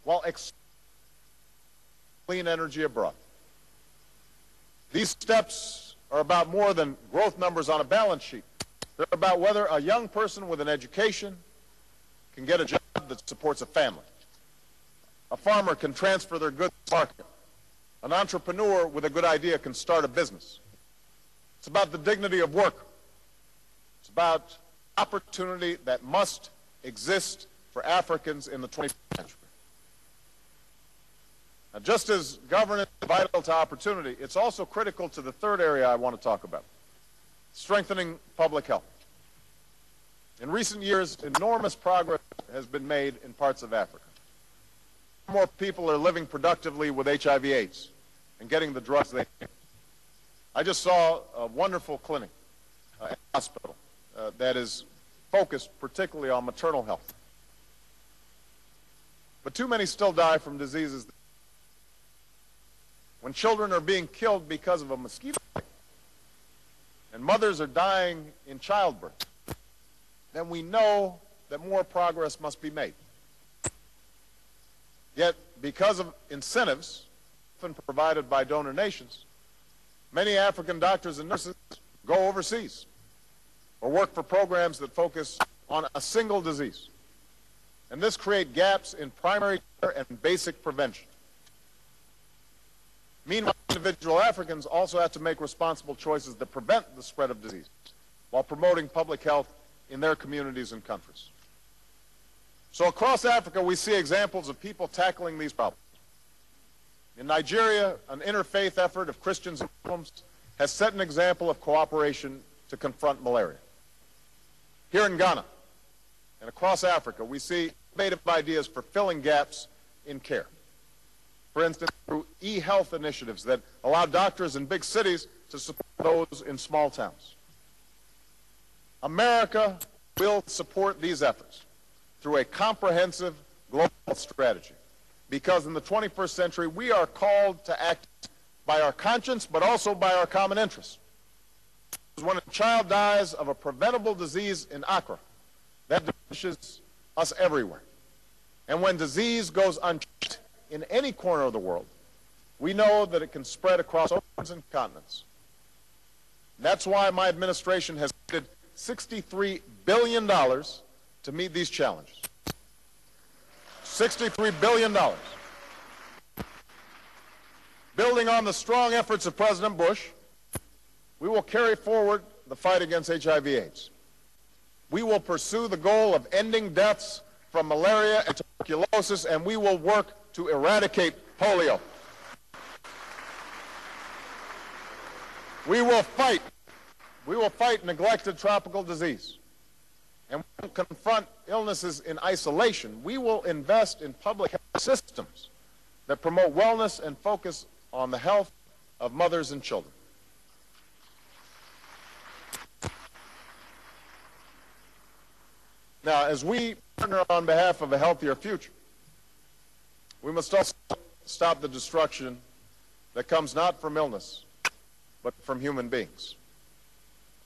while clean energy abroad. These steps are about more than growth numbers on a balance sheet. They're about whether a young person with an education can get a job that supports a family. A farmer can transfer their goods to the market. An entrepreneur with a good idea can start a business. It's about the dignity of work. It's about opportunity that must exist for Africans in the 21st century. Now, just as governance is vital to opportunity, it's also critical to the third area I want to talk about, strengthening public health. In recent years, enormous progress has been made in parts of Africa. More people are living productively with HIV/AIDS and getting the drugs they need. I just saw a wonderful clinic at a hospital that is focused particularly on maternal health. But too many still die from diseases. When children are being killed because of a mosquito bite and mothers are dying in childbirth, then we know that more progress must be made. Yet, because of incentives often provided by donor nations, many African doctors and nurses go overseas or work for programs that focus on a single disease. And this creates gaps in primary care and basic prevention. Meanwhile, individual Africans also have to make responsible choices that prevent the spread of disease while promoting public health in their communities and countries. So across Africa, we see examples of people tackling these problems. In Nigeria, an interfaith effort of Christians and Muslims has set an example of cooperation to confront malaria. Here in Ghana and across Africa, we see innovative ideas for filling gaps in care. For instance, through e-health initiatives that allow doctors in big cities to support those in small towns. America will support these efforts through a comprehensive global health strategy, because in the 21st century, we are called to act by our conscience, but also by our common interests. When a child dies of a preventable disease in Accra, that diminishes us everywhere. And when disease goes unchecked in any corner of the world, we know that it can spread across oceans and continents. And that's why my administration has committed $63 billion to meet these challenges. $63 billion. Building on the strong efforts of President Bush, we will carry forward the fight against HIV/AIDS. We will pursue the goal of ending deaths from malaria and tuberculosis, and we will work to eradicate polio. We will fight neglected tropical disease. And we won't confront illnesses in isolation. We will invest in public health systems that promote wellness and focus on the health of mothers and children. Now, as we partner on behalf of a healthier future, we must also stop the destruction that comes not from illness, but from human beings.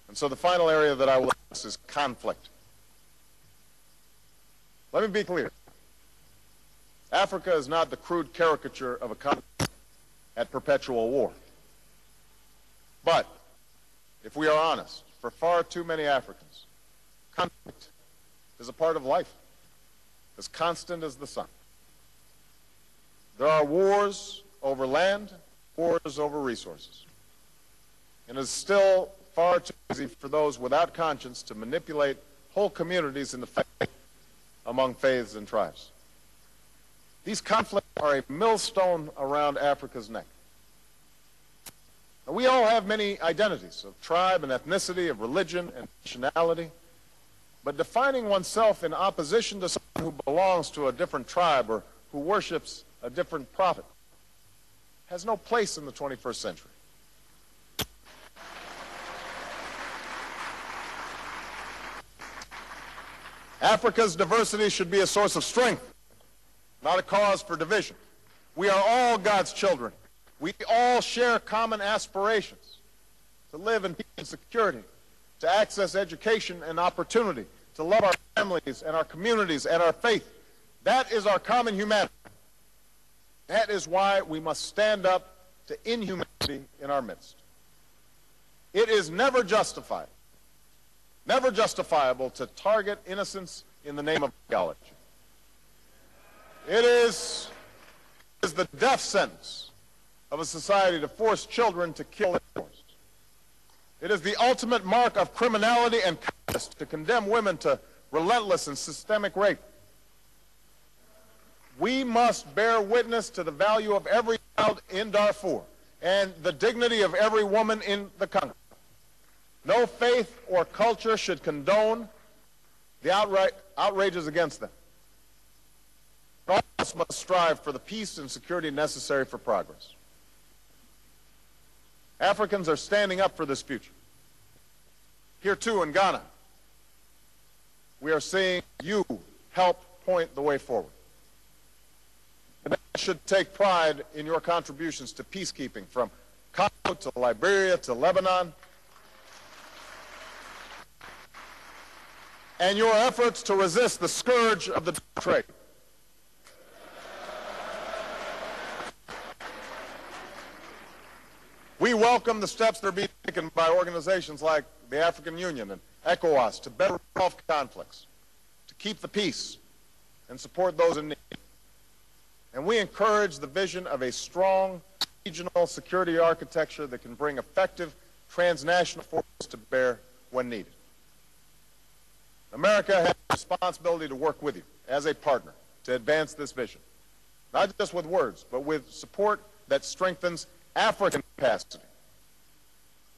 And so the final area that I will address is conflict. Let me be clear. Africa is not the crude caricature of a continent at perpetual war. But, if we are honest, for far too many Africans, conflict is a part of life, as constant as the sun. There are wars over land, wars over resources. And it is still far too easy for those without conscience to manipulate whole communities in the faith among faiths and tribes. These conflicts are a millstone around Africa's neck. Now, we all have many identities of tribe and ethnicity, of religion and nationality, but defining oneself in opposition to someone who belongs to a different tribe or who worships a different prophet has no place in the 21st century. Africa's diversity should be a source of strength, not a cause for division. We are all God's children. We all share common aspirations to live in peace and security, to access education and opportunity, to love our families and our communities and our faith. That is our common humanity. That is why we must stand up to inhumanity in our midst. It is never justifiable to target innocence in the name of ideology. It is the death sentence of a society to force children to kill their parents. It is the ultimate mark of criminality and cowardice to condemn women to relentless and systemic rape. We must bear witness to the value of every child in Darfur and the dignity of every woman in the country. No faith or culture should condone the outrages against them. All of us must strive for the peace and security necessary for progress. Africans are standing up for this future. Here, too, in Ghana, we are seeing you help point the way forward. And that should take pride in your contributions to peacekeeping, from Congo to Liberia to Lebanon, and your efforts to resist the scourge of the trade. We welcome the steps that are being taken by organizations like the African Union and ECOWAS to better resolve conflicts, to keep the peace, and support those in need. And we encourage the vision of a strong regional security architecture that can bring effective transnational forces to bear when needed. America has a responsibility to work with you as a partner to advance this vision, not just with words, but with support that strengthens African capacity.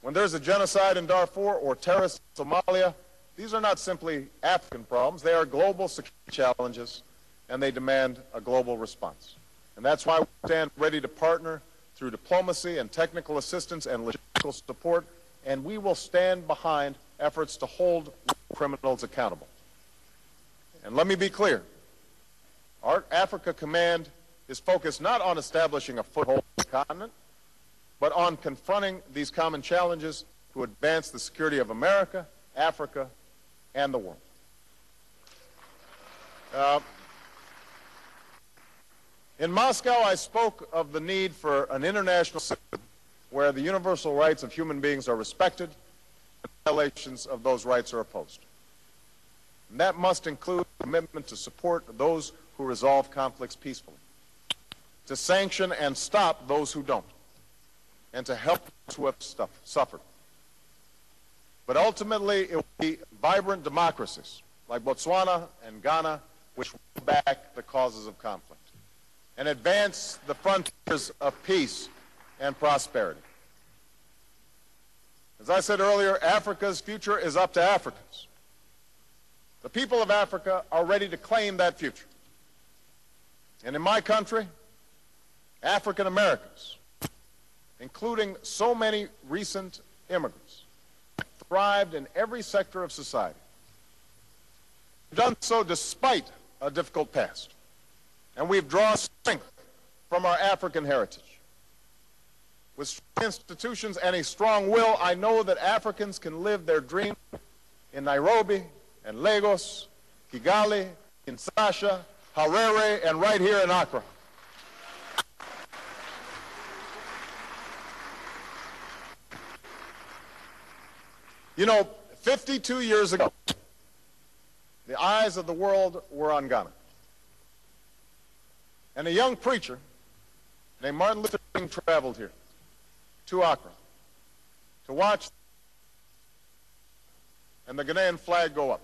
When there's a genocide in Darfur or terrorists in Somalia, these are not simply African problems. They are global security challenges, and they demand a global response. And that's why we stand ready to partner through diplomacy and technical assistance and logistical support, and we will stand behind efforts to hold criminals accountable. And let me be clear, our Africa Command is focused not on establishing a foothold in the continent, but on confronting these common challenges to advance the security of America, Africa, and the world. In Moscow, I spoke of the need for an international system where the universal rights of human beings are respected and violations of those rights are opposed. And that must include a commitment to support those who resolve conflicts peacefully, to sanction and stop those who don't, and to help those who have suffered. But ultimately, it will be vibrant democracies like Botswana and Ghana which will back the causes of conflict and advance the frontiers of peace and prosperity. As I said earlier, Africa's future is up to Africans. The people of Africa are ready to claim that future. And in my country, African Americans, including so many recent immigrants, thrived in every sector of society. We've done so despite a difficult past, and we've drawn strength from our African heritage. With strong institutions and a strong will, I know that Africans can live their dream in Nairobi and Lagos, Kigali, Kinshasa, Harare, and right here in Accra. You know, 52 years ago, the eyes of the world were on Ghana. And a young preacher named Martin Luther King traveled here to Accra to watch and the Ghanaian flag go up.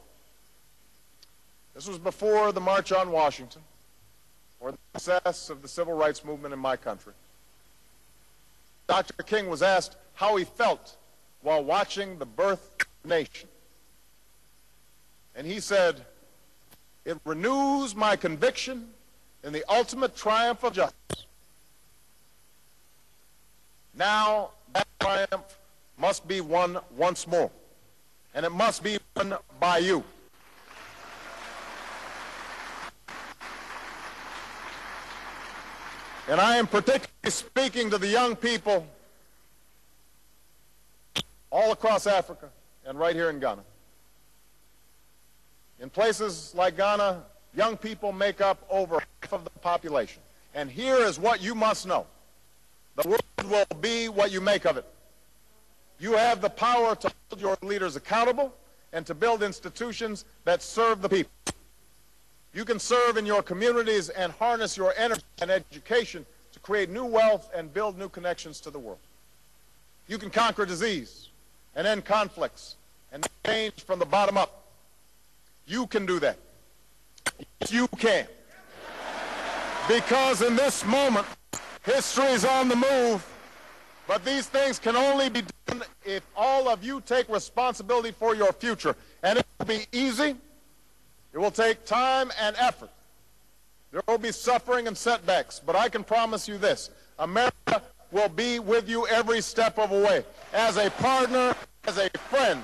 This was before the March on Washington or the success of the civil rights movement in my country. Dr. King was asked how he felt while watching the birth of the nation. And he said, "It renews my conviction in the ultimate triumph of justice. Now that triumph must be won once more, and it must be won by you." And I am particularly speaking to the young people all across Africa and right here in Ghana. In places like Ghana, young people make up over half of the population, And here is what you must know. The world will be what you make of it. You have the power to hold your leaders accountable and to build institutions that serve the people. You can serve in your communities and harness your energy and education to create new wealth and build new connections to the world. You can conquer disease and end conflicts and change from the bottom up. You can do that. Yes, you can. Because in this moment, history is on the move, but these things can only be done if all of you take responsibility for your future. And it will be easy. It will take time and effort. There will be suffering and setbacks, but I can promise you this: America will be with you every step of the way, as a partner, as a friend,